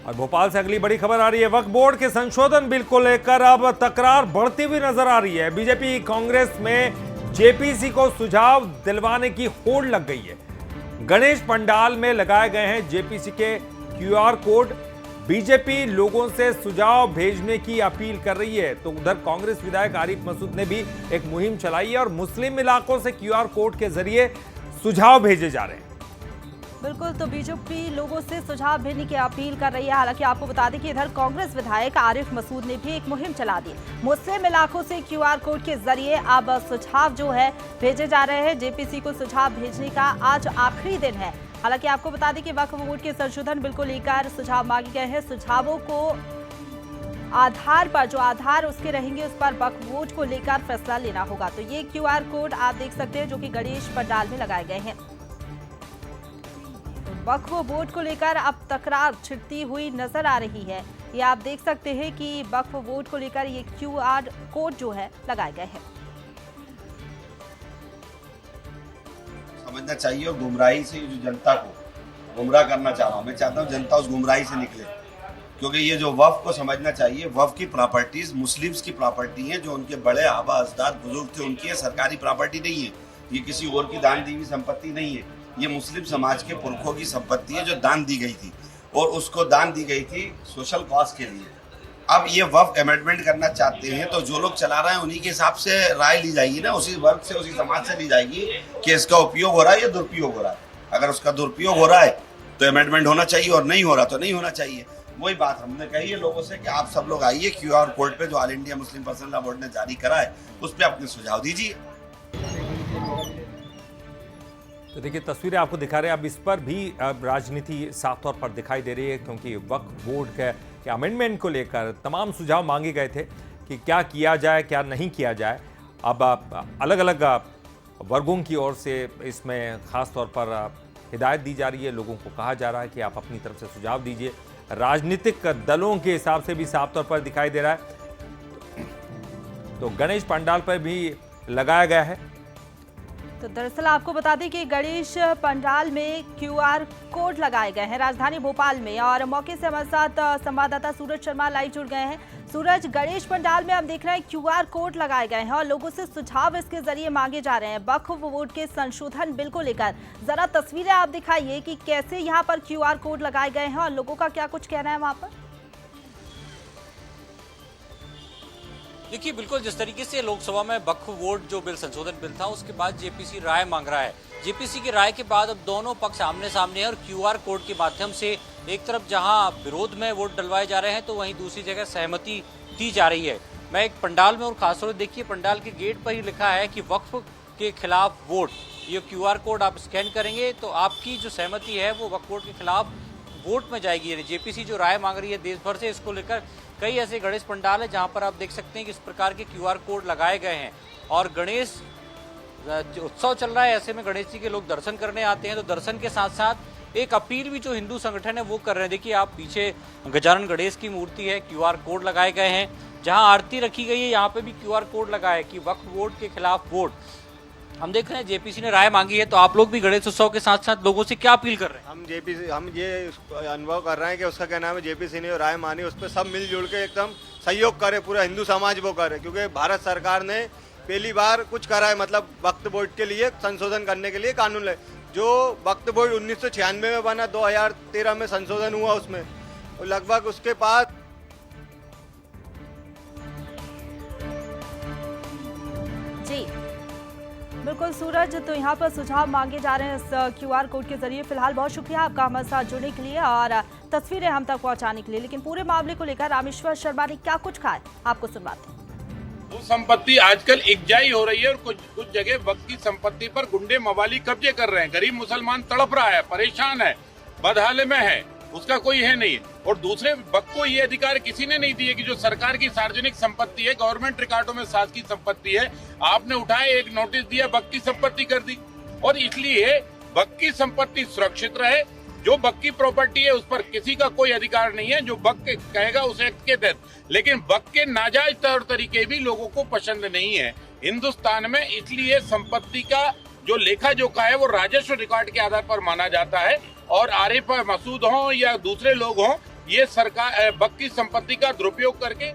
और भोपाल से अगली बड़ी खबर आ रही है। वक्फ बोर्ड के संशोधन बिल को लेकर अब तकरार बढ़ती हुई नजर आ रही है। बीजेपी कांग्रेस में जेपीसी को सुझाव दिलवाने की होड़ लग गई है। गणेश पंडाल में लगाए गए हैं जेपीसी के क्यूआर कोड। बीजेपी लोगों से सुझाव भेजने की अपील कर रही है, तो उधर कांग्रेस विधायक आरिफ मसूद ने भी एक मुहिम चलाई है और मुस्लिम इलाकों से क्यूआर कोड के जरिए सुझाव भेजे जा रहे हैं। बिल्कुल, तो बीजेपी लोगों से सुझाव भेजने की अपील कर रही है। हालांकि आपको बता दें कि इधर कांग्रेस विधायक आरिफ मसूद ने भी एक मुहिम चला दी। मुस्लिम इलाकों से क्यूआर कोड के जरिए अब सुझाव जो है भेजे जा रहे हैं। जेपीसी को सुझाव भेजने का आज आखिरी दिन है। हालांकि आपको बता दें कि वक्फ बोर्ड के संशोधन बिल को लेकर सुझाव मांगे गए हैं। सुझावों को आधार पर जो आधार उसके रहेंगे उस पर वक्फ बोर्ड को लेकर फैसला लेना होगा। तो ये क्यूआर कोड आप देख सकते हैं जो कि गणेश पंडाल में लगाए गए हैं। वक्फ बोर्ड को लेकर अब तकरार छिड़ती हुई नजर आ रही है। ये आप देख सकते हैं कि वक्फ बोर्ड को लेकर ये क्यूआर कोड जो है लगाए गए हैं। समझना चाहिए और गुमराही से जो जनता को गुमराह करना चाह रहा हूँ, मैं चाहता हूँ जनता उस गुमराही से निकले, क्योंकि ये जो वक्फ को समझना चाहिए, वक्फ की प्रॉपर्टीज मुस्लिम्स की प्रॉपर्टी है, जो उनके बड़े आबा अजदाद बुजुर्ग थे उनकी है, सरकारी प्रॉपर्टी नहीं है। ये किसी और की दान दी हुई संपत्ति नहीं है। ये मुस्लिम समाज के पुरखों की संपत्ति है जो दान दी गई थी, और उसको दान दी गई थी सोशल कॉज के लिए। अब ये वक्फ अमेंडमेंट करना चाहते हैं, तो जो लोग चला रहे हैं उन्हीं के हिसाब से राय ली जाएगी ना, उसी वर्ग से उसी समाज से ली जाएगी कि इसका उपयोग हो रहा है या दुरुपयोग हो रहा है। अगर उसका दुरुपयोग हो रहा है तो अमेंडमेंट होना चाहिए, और नहीं हो रहा तो नहीं होना चाहिए। वही बात हमने कही है लोगों से कि आप सब लोग आइए क्यूआर कोड पे जो all India Muslim personal law board ने जारी करा है उस पर अपने सुझाव दीजिए। तो देखिए तस्वीरें आपको दिखा रहे हैं। अब इस पर भी अब राजनीति साफ तौर पर दिखाई दे रही है, क्योंकि वक्फ बोर्ड के अमेंडमेंट को लेकर तमाम सुझाव मांगे गए थे कि क्या किया जाए क्या नहीं किया जाए। अब अलग अलग वर्गों की ओर से इसमें खास तौर पर हिदायत दी जा रही है। लोगों को कहा जा रहा है कि आप अपनी तरफ से सुझाव दीजिए। राजनीतिक दलों के हिसाब से भी साफ तौर पर दिखाई दे रहा है। तो गणेश पंडाल पर भी लगाया गया है। तो दरअसल आपको बता दें कि गणेश पंडाल में क्यूआर कोड लगाए गए हैं राजधानी भोपाल में, और मौके से हमारे साथ संवाददाता सूरज शर्मा लाइव जुड़ गए हैं। सूरज, गणेश पंडाल में हम देख रहे हैं क्यूआर कोड लगाए गए हैं और लोगों से सुझाव इसके जरिए मांगे जा रहे हैं वक्फ बोर्ड के संशोधन बिल को लेकर। जरा तस्वीरें आप दिखाइए कि कैसे यहाँ पर क्यूआर कोड लगाए गए हैं और लोगों का क्या कुछ कहना है वहाँ पर। देखिए बिल्कुल, जिस तरीके से लोकसभा में वक्फ बोर्ड जो बिल संशोधन बिल था उसके बाद जेपीसी राय मांग रहा है। जेपीसी की राय के बाद अब दोनों पक्ष आमने सामने हैं और क्यूआर कोड के माध्यम से एक तरफ जहां विरोध में वोट डलवाए जा रहे हैं तो वहीं दूसरी जगह सहमति दी जा रही है। मैं एक पंडाल में और खासतौर से देखिए पंडाल के गेट पर ही लिखा है कि वक्फ के खिलाफ वोट। ये क्यूआर कोड आप स्कैन करेंगे तो आपकी जो सहमति है वो वक्फ बोर्ड के खिलाफ वोट में जाएगी। जेपीसी जो राय मांग रही है देश भर से, इसको लेकर कई ऐसे गणेश पंडाल है जहां पर आप देख सकते हैं कि इस प्रकार के क्यूआर कोड लगाए गए हैं। और गणेश उत्सव चल रहा है, ऐसे में गणेश जी के लोग दर्शन करने आते हैं, तो दर्शन के साथ साथ एक अपील भी जो हिंदू संगठन है वो कर रहे हैं। देखिए आप पीछे गजानन गणेश की मूर्ति है, क्यूआर कोड लगाए गए हैं। जहां आरती रखी गई है यहाँ पे भी क्यूआर कोड लगा है कि वक्फ बोर्ड के खिलाफ वोट। हम देख रहे हैं जेपीसी ने राय मांगी है, तो आप लोग भी गणेश उत्सव के साथ साथ लोगों से क्या अपील कर रहे हैं? हम ये अनुभव कर रहे हैं कि उसका क्या नाम है, जेपीसी ने राय मानी, उस पर सब मिलजुल के एकदम सहयोग करे, पूरा हिंदू समाज वो करे, क्योंकि भारत सरकार ने पहली बार कुछ करा है, मतलब वक्फ बोर्ड के लिए संशोधन करने के लिए कानून है। जो वक्फ बोर्ड 1996 में बना, 2013 में संशोधन हुआ उसमें, और लगभग उसके बाद जी बिल्कुल सूरज, तो यहाँ पर सुझाव मांगे जा रहे हैं इस क्यूआर कोड के जरिए। फिलहाल बहुत शुक्रिया आपका हमारे साथ जुड़ने के लिए और तस्वीरें हम तक पहुँचाने के लिए। लेकिन पूरे मामले को लेकर रामेश्वर शर्मा ने क्या कुछ कहा है आपको सुनवाते हैं। वो संपत्ति आजकल इकजाई हो रही है और कुछ जगह वक्त की संपत्ति पर गुंडे मवाली कब्जे कर रहे हैं। गरीब मुसलमान तड़प रहा है, परेशान है, बदहाले में है, उसका कोई है नहीं। और दूसरे वक्त को ये अधिकार किसी ने नहीं दिए कि जो सरकार की सार्वजनिक संपत्ति है, गवर्नमेंट रिकॉर्डों में शासकीय संपत्ति है, आपने उठाए एक नोटिस दिया, वक्त की संपत्ति कर दी। और इसलिए वक्त की संपत्ति सुरक्षित रहे। जो वक्त की प्रॉपर्टी है उस पर किसी का कोई अधिकार नहीं है, जो वक्त कहेगा उस एक्ट के तहत। लेकिन वक्त के नाजायज तौर तरीके भी लोगों को पसंद नहीं है हिंदुस्तान में। इसलिए संपत्ति का जो लेखा जोखा है वो राजस्व रिकॉर्ड के आधार पर माना जाता है। और आरिफ मसूद हों या दूसरे लोग हों, ये सरकार वक्फ की संपत्ति का दुरुपयोग करके